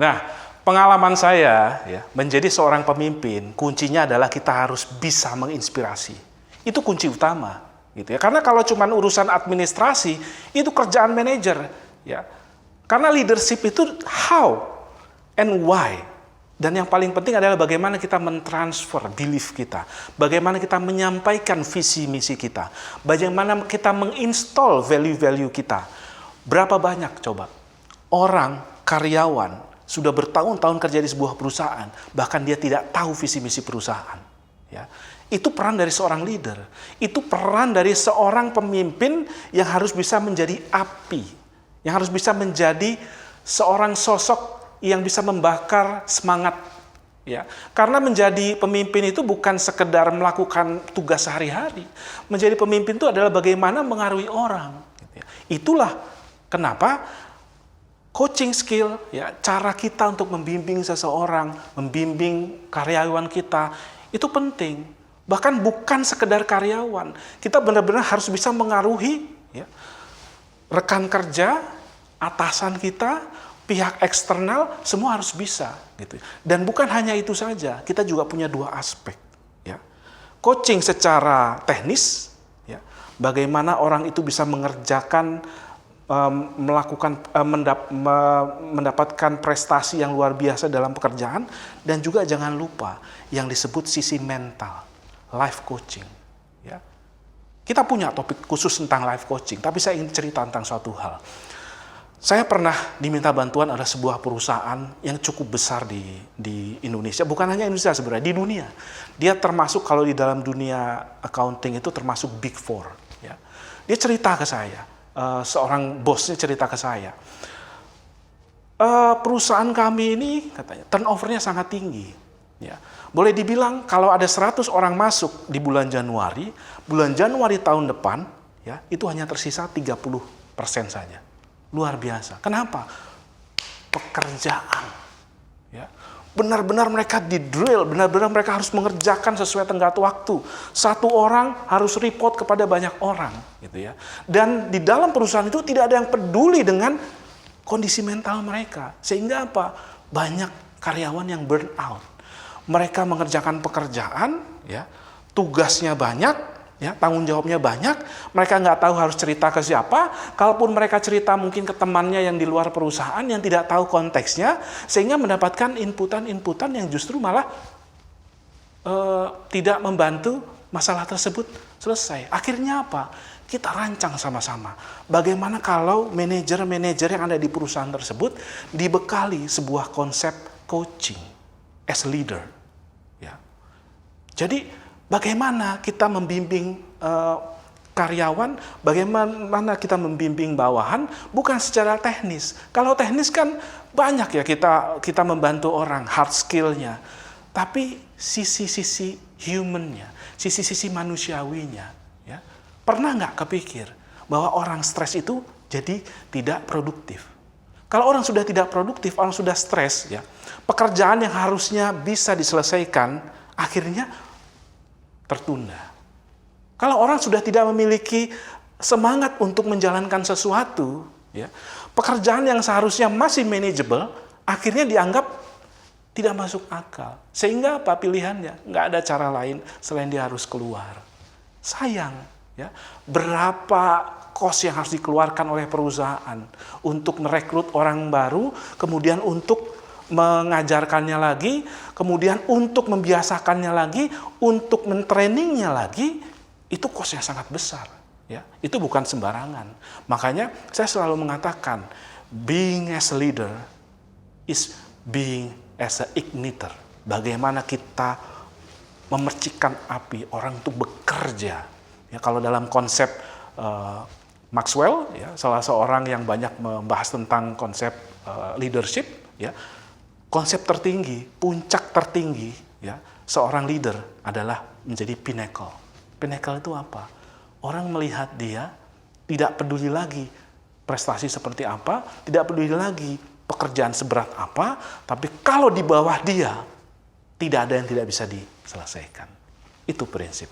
Nah, pengalaman saya ya, menjadi seorang pemimpin, kuncinya adalah kita harus bisa menginspirasi. Itu kunci utama, gitu ya. Karena kalau cuma urusan administrasi, itu kerjaan manajer, ya. Karena leadership itu how and why. Dan yang paling penting adalah bagaimana kita mentransfer belief kita, bagaimana kita menyampaikan visi misi kita, bagaimana kita menginstall value-value kita. Berapa banyak coba orang, karyawan, sudah bertahun-tahun kerja di sebuah perusahaan, bahkan dia tidak tahu visi misi perusahaan. Ya. Itu peran dari seorang leader, itu peran dari seorang pemimpin yang harus bisa menjadi api, yang harus bisa menjadi seorang sosok yang bisa membakar semangat, ya. Karena menjadi pemimpin itu bukan sekedar melakukan tugas sehari-hari. Menjadi pemimpin itu adalah bagaimana mengaruhi orang. Itulah kenapa coaching skill, ya, cara kita untuk membimbing seseorang, membimbing karyawan kita, itu penting. Bahkan bukan sekedar karyawan, kita benar-benar harus bisa mengaruhi, ya, rekan kerja, atasan kita, pihak eksternal, semua harus bisa, gitu. Dan bukan hanya itu saja, kita juga punya dua aspek, ya. Coaching secara teknis, ya, bagaimana orang itu bisa mengerjakan, mendapatkan prestasi yang luar biasa dalam pekerjaan, dan juga jangan lupa yang disebut sisi mental, life coaching, ya. Kita punya topik khusus tentang life coaching, tapi saya ingin cerita tentang suatu hal. Saya pernah diminta bantuan oleh sebuah perusahaan yang cukup besar di Indonesia. Bukan hanya Indonesia sebenarnya, di dunia. Dia termasuk, kalau di dalam dunia accounting itu termasuk Big Four. Ya. Dia cerita ke saya, seorang bosnya cerita ke saya. Perusahaan kami ini, katanya, turnover-nya sangat tinggi. Ya. Boleh dibilang kalau ada 100 orang masuk di bulan Januari tahun depan, ya, itu hanya tersisa 30% saja. Luar biasa. Kenapa? Pekerjaan. Ya. Benar-benar mereka di-drill, benar-benar mereka harus mengerjakan sesuai tenggat waktu. Satu orang harus report kepada banyak orang, gitu ya. Dan di dalam perusahaan itu tidak ada yang peduli dengan kondisi mental mereka. Sehingga apa? Banyak karyawan yang burn out. Mereka mengerjakan pekerjaan, ya, tugasnya banyak, ya, tanggung jawabnya banyak, mereka nggak tahu harus cerita ke siapa. Kalaupun mereka cerita mungkin ke temannya yang di luar perusahaan yang tidak tahu konteksnya, sehingga mendapatkan inputan-inputan yang justru malah tidak membantu masalah tersebut selesai. Akhirnya apa? Kita rancang sama-sama. Bagaimana kalau manajer-manajer yang ada di perusahaan tersebut dibekali sebuah konsep coaching as leader. Ya. Jadi bagaimana kita membimbing karyawan, bagaimana kita membimbing bawahan, bukan secara teknis. Kalau teknis kan banyak ya kita membantu orang, hard skill-nya. Tapi sisi-sisi human-nya, sisi-sisi manusiawinya, ya. Pernah nggak kepikir bahwa orang stres itu jadi tidak produktif? Kalau orang sudah tidak produktif, orang sudah stres, ya, pekerjaan yang harusnya bisa diselesaikan, akhirnya tertunda. Kalau orang sudah tidak memiliki semangat untuk menjalankan sesuatu, ya, pekerjaan yang seharusnya masih manageable, akhirnya dianggap tidak masuk akal. Sehingga apa pilihannya? Nggak ada cara lain selain dia harus keluar. Sayang, ya, berapa kos yang harus dikeluarkan oleh perusahaan untuk merekrut orang baru, kemudian untuk mengajarkannya lagi, kemudian untuk membiasakannya lagi, untuk mentrainingnya lagi, itu kosnya sangat besar. Ya, itu bukan sembarangan. Makanya saya selalu mengatakan, being as a leader is being as a igniter. Bagaimana kita memercikan api orang untuk bekerja. Ya, kalau dalam konsep Maxwell, ya, salah seorang yang banyak membahas tentang konsep leadership, ya. Konsep tertinggi, puncak tertinggi, ya, seorang leader adalah menjadi pinnacle. Pinnacle itu apa? Orang melihat dia tidak peduli lagi prestasi seperti apa, tidak peduli lagi pekerjaan seberat apa, tapi kalau di bawah dia tidak ada yang tidak bisa diselesaikan. Itu prinsip.